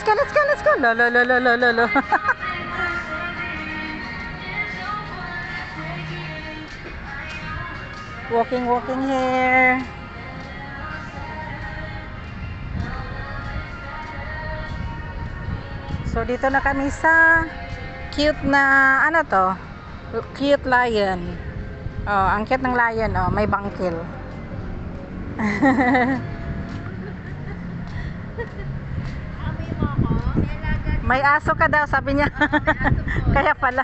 go, let's go, let's go. Lo, lo, lo, lo, lo, lo, lo. Walking here. So, dito na kami sa cute na, ano to? Cute lion. Oh, ang cute ng lion, oh. May bangkil. May aso ka daw, sabi niya. Kaya pala.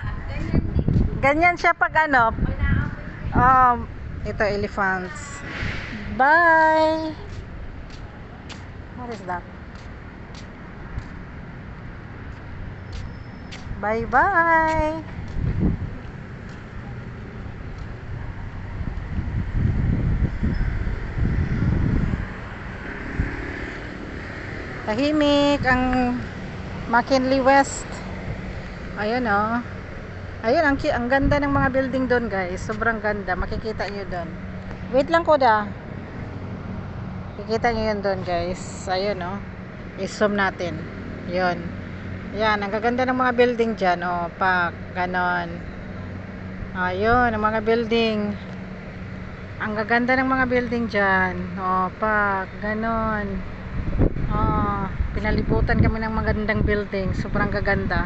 Ganyan siya pag ano. Ito, elephants. Bye! What is that? Bye-bye! Tahimik ang McKinley West. Ayun oh. Ayun, ang ganda ng mga building doon, guys. Sobrang ganda. Makikita nyo doon. Wait lang, Koda. Makikita nyo yun doon, guys. Ayun oh. I-zoom natin. Yun. Yan, ang gaganda ng mga building dyan. Oh, pak. Ganon. Ayun, ang mga building. Ang gaganda ng mga building dyan. Oh, pak. Ganon. Oh, pinalibutan kami ng magandang building. Sobrang gaganda.